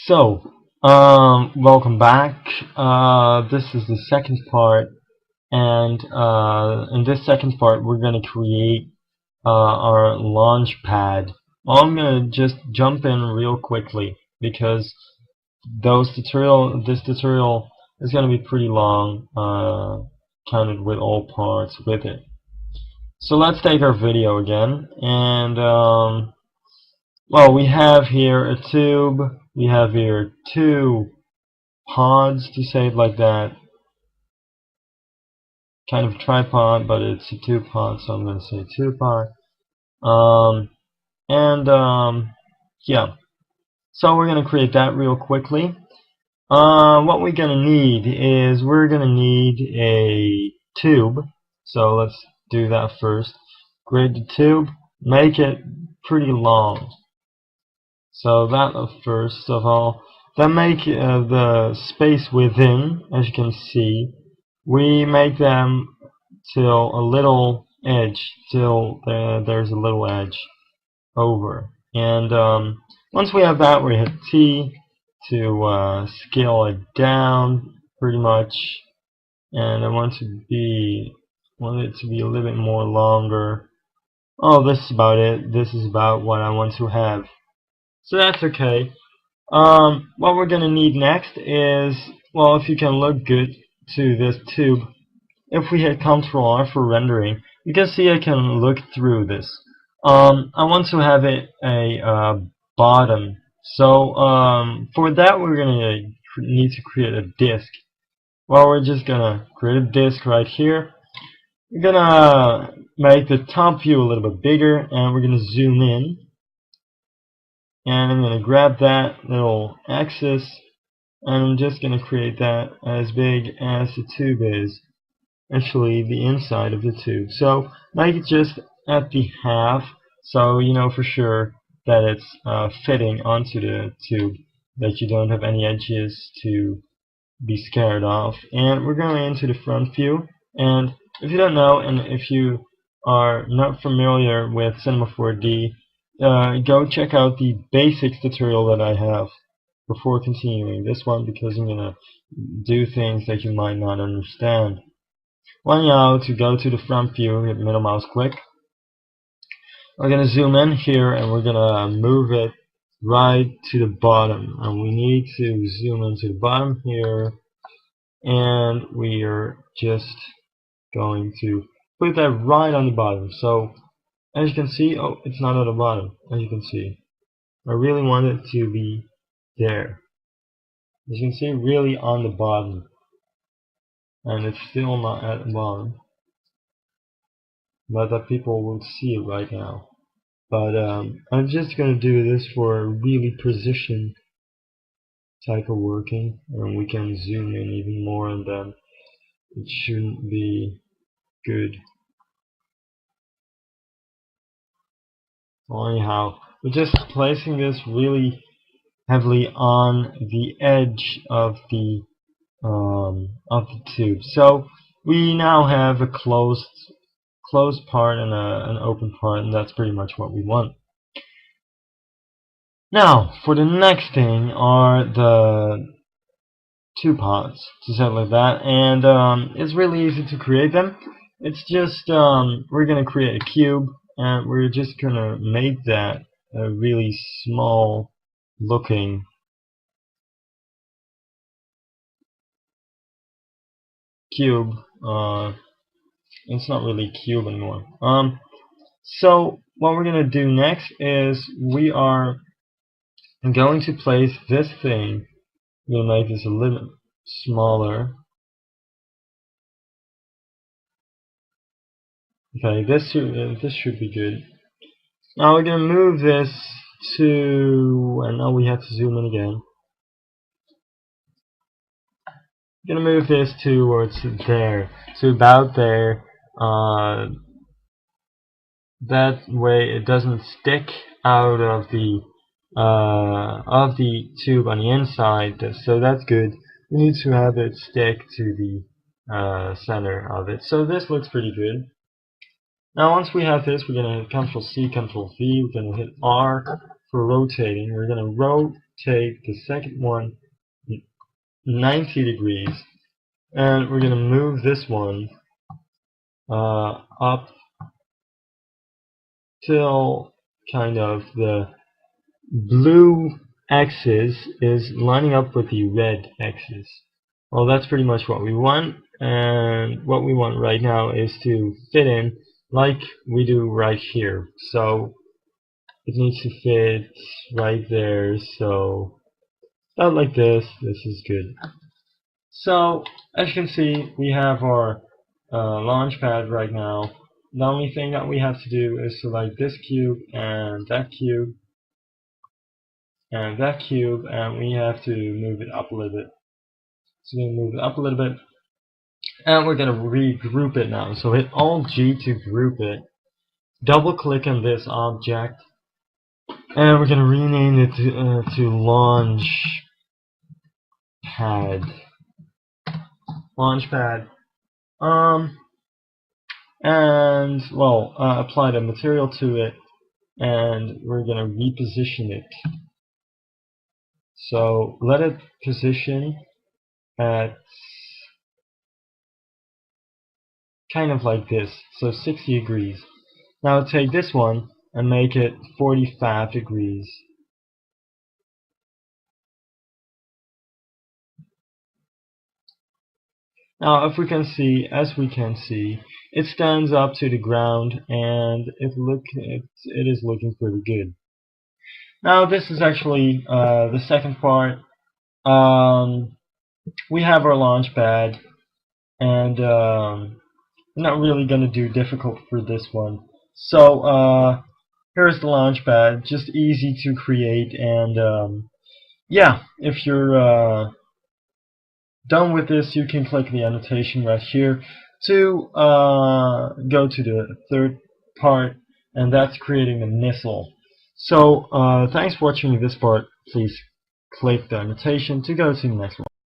So, welcome back. This is the second part, and in this second part, we're going to create our launch pad. Well, I'm going to just jump in real quickly because this tutorial is going to be pretty long, counted with all parts with it. So let's take our video again, and well, we have here a tube. We have here two pods, to say it like that. Kind of tripod, but it's a two pod, so I'm going to say two pod. And yeah, so we're going to create that real quickly. What we're going to need is we're going to need a tube. So let's do that first. Create the tube, make it pretty long. So that first of all, then make the space within, as you can see, we make them till a little edge, till there's a little edge over. And once we have that, we hit T to scale it down pretty much. And I want it to be a little bit more longer. Oh, this is about it. This is about what I want to have. So that's okay. What we're gonna need next is, well, if you can look good to this tube, if we hit Ctrl R for rendering, you can see I can look through this. I want to have it a bottom. So for that we're gonna need to create a disk. Well, we're just gonna create a disk right here. We're gonna make the top view a little bit bigger, and we're gonna zoom in. And I'm going to grab that little axis, and I'm just going to create that as big as the tube is, actually the inside of the tube. So make it just at the half, so you know for sure that it's fitting onto the tube, that you don't have any edges to be scared of. And we're going into the front view, and if you don't know, and if you are not familiar with Cinema 4D, go check out the basics tutorial that I have before continuing this one, because I'm gonna do things that you might not understand. One now, to go to the front view, hit middle mouse click. We're gonna zoom in here, and we're gonna move it right to the bottom, and we need to zoom into the bottom here, and we are just going to put that right on the bottom. So as you can see, oh, it's not at the bottom, as you can see. I really want it to be there. As you can see, really on the bottom. And it's still not at the bottom. But that people will see it right now. But I'm just going to do this for a really precision type of working. And we can zoom in even more, and then it shouldn't be good. Well, anyhow, we're just placing this really heavily on the edge of the tube. So we now have a closed part and an open part, and that's pretty much what we want. Now, for the next thing are the two pods, to say it like that, and it's really easy to create them. It's just we're gonna create a cube, and we're just gonna make that a really small looking cube. It's not really a cube anymore. So what we're gonna do next is we are going to place this thing. We'll make this a little smaller. Okay, this should be good. Now we're gonna move this to, and now we have to zoom in again. We're gonna move this towards there, so about there. That way it doesn't stick out of the tube on the inside, so that's good. We need to have it stick to the center of it, so this looks pretty good. Now once we have this, we're going to hit Ctrl C, Ctrl V, we're going to hit R, for rotating, we're going to rotate the second one 90 degrees, and we're going to move this one up till kind of the blue axis is lining up with the red axis. Well, that's pretty much what we want, and what we want right now is to fit in like we do right here. So it needs to fit right there, so about like this. This is good. So as you can see, we have our launch pad right now. The only thing that we have to do is select this cube and that cube and that cube, and we have to move it up a little bit. So we're going to move it up a little bit, and we're going to regroup it now. So hit Alt G to group it. Double click on this object, and we're going to rename it to launch pad. Launch pad. And well, apply the material to it, and we're going to reposition it. So let it position at kind of like this, so 60 degrees. Now take this one and make it 45 degrees. Now if we can see, as we can see, it stands up to the ground, and it is looking pretty good. Now this is actually the second part. We have our launch pad, and I'm not really going to do difficult for this one. So here's the launch pad, just easy to create, and yeah, if you're done with this, you can click the annotation right here to go to the third part, and that's creating a missile. So thanks for watching this part. Please click the annotation to go to the next one.